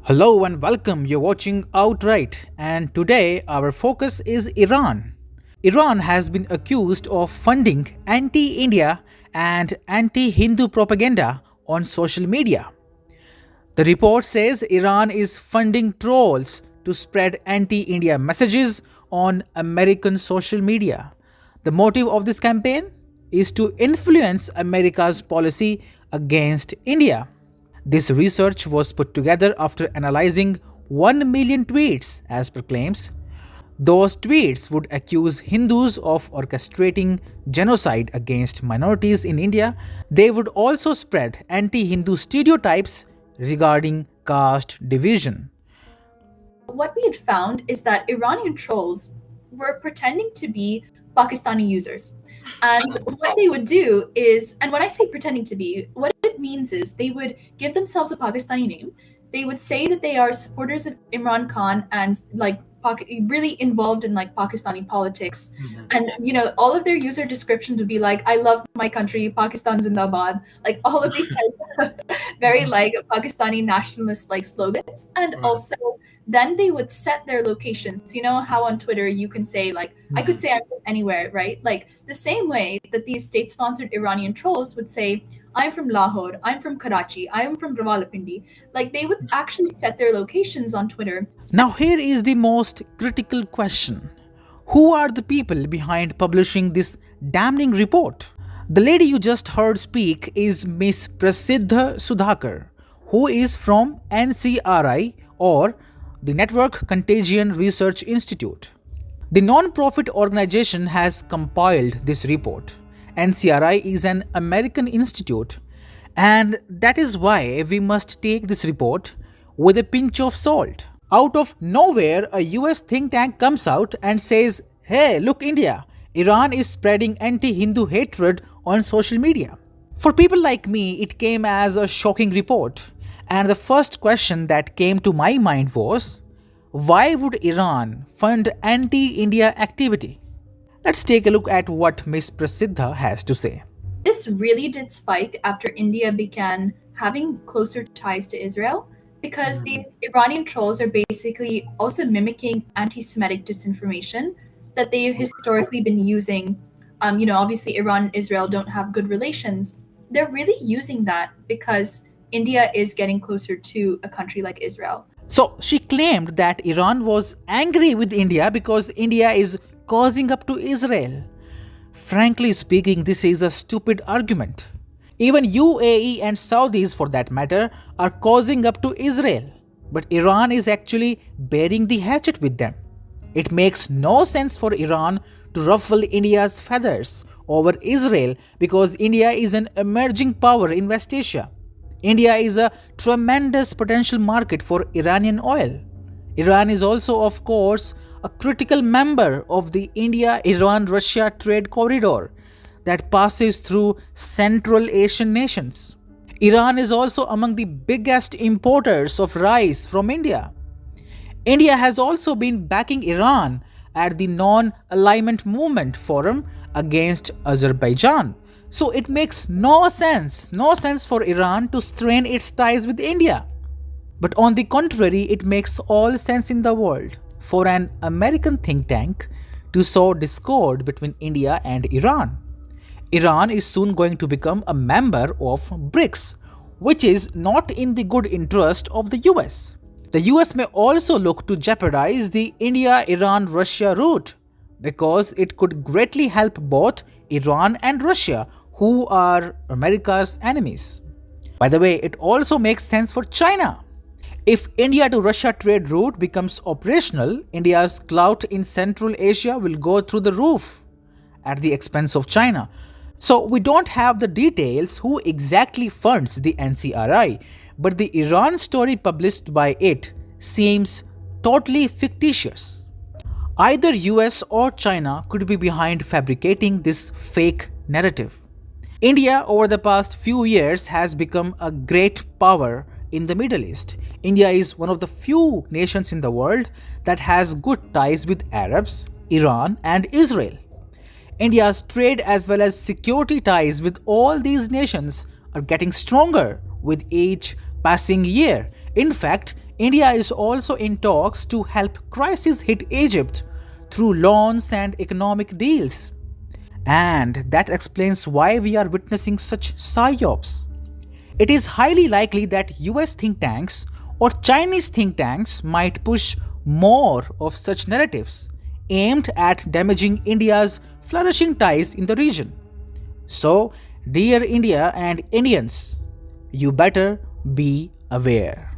Hello and welcome. You're watching Outright, and today our focus is Iran. Iran has been accused of funding anti India and anti Hindu propaganda on social media. The report says Iran is funding trolls to spread anti India messages on American social media. The motive of this campaign is to influence America's policy against India. This research was put together after analyzing 1 million tweets, as per claims. Those tweets would accuse Hindus of orchestrating genocide against minorities in India. They would also spread anti Hindu stereotypes regarding caste division. What we had found is that Iranian trolls were pretending to be Pakistani users. And what they would do is, and when I say pretending to be, what it means is they would give themselves a Pakistani name. They would say that they are supporters of Imran Khan and really involved in like Pakistani politics. And all of their user descriptions would be like, "I love my country, Pakistan Zindabad," like all of these types of very like Pakistani nationalist like slogans. And also then they would set their locations. You know how on Twitter you can say like I could say I'm from anywhere, right? Like the same way that these state-sponsored Iranian trolls would say I'm from Lahore, I'm from Karachi, I am from Rawalpindi. Like they would actually set their locations on Twitter. Now, here is the most critical question: who are the people behind publishing this damning report? The lady you just heard speak is Miss Prasiddha Sudhakar, who is from NCRI, or the Network Contagion Research Institute. The non-profit organization has compiled this report. NCRI is an American institute, and that is why we must take this report with a pinch of salt. Out of nowhere, a US think tank comes out and says, "Hey, look, India, Iran is spreading anti Hindu hatred on social media." For people like me, it came as a shocking report, and the first question that came to my mind was, why would Iran fund anti India activity? Let's take a look at what Ms. Prasiddha has to say. This really did spike after India began having closer ties to Israel because these Iranian trolls are basically also mimicking anti Semitic disinformation that they've historically been using. Obviously, Iran and Israel don't have good relations. They're really using that because India is getting closer to a country like Israel. So she claimed that Iran was angry with India because India is causing up to Israel. Frankly speaking, this is a stupid argument. Even UAE and Saudis, for that matter, are causing up to Israel. But Iran is actually bearing the hatchet with them. It makes no sense for Iran to ruffle India's feathers over Israel because India is an emerging power in West Asia. India is a tremendous potential market for Iranian oil. Iran is also, of course, a critical member of the India-Iran-Russia trade corridor that passes through Central Asian nations. Iran is also among the biggest importers of rice from India. India has also been backing Iran at the Non-Alignment Movement Forum against Azerbaijan. So it makes no sense for Iran to strain its ties with India. But on the contrary, it makes all sense in the world for an American think tank to sow discord between India and Iran. Iran is soon going to become a member of BRICS, which is not in the good interest of the US. The US may also look to jeopardize the India-Iran-Russia route because it could greatly help both Iran and Russia, who are America's enemies. By the way, it also makes sense for China. If India to Russia trade route becomes operational, India's clout in Central Asia will go through the roof at the expense of China. So we don't have the details who exactly funds the NCRI, but the Iran story published by it seems totally fictitious. Either US or China could be behind fabricating this fake narrative. India over the past few years has become a great power in the Middle East. India is one of the few nations in the world that has good ties with Arabs, Iran, and Israel. India's trade as well as security ties with all these nations are getting stronger with each passing year. In fact, India is also in talks to help crisis hit Egypt through loans and economic deals. And that explains why we are witnessing such psyops. It is highly likely that US think tanks or Chinese think tanks might push more of such narratives aimed at damaging India's flourishing ties in the region. So, dear India and Indians, you better be aware.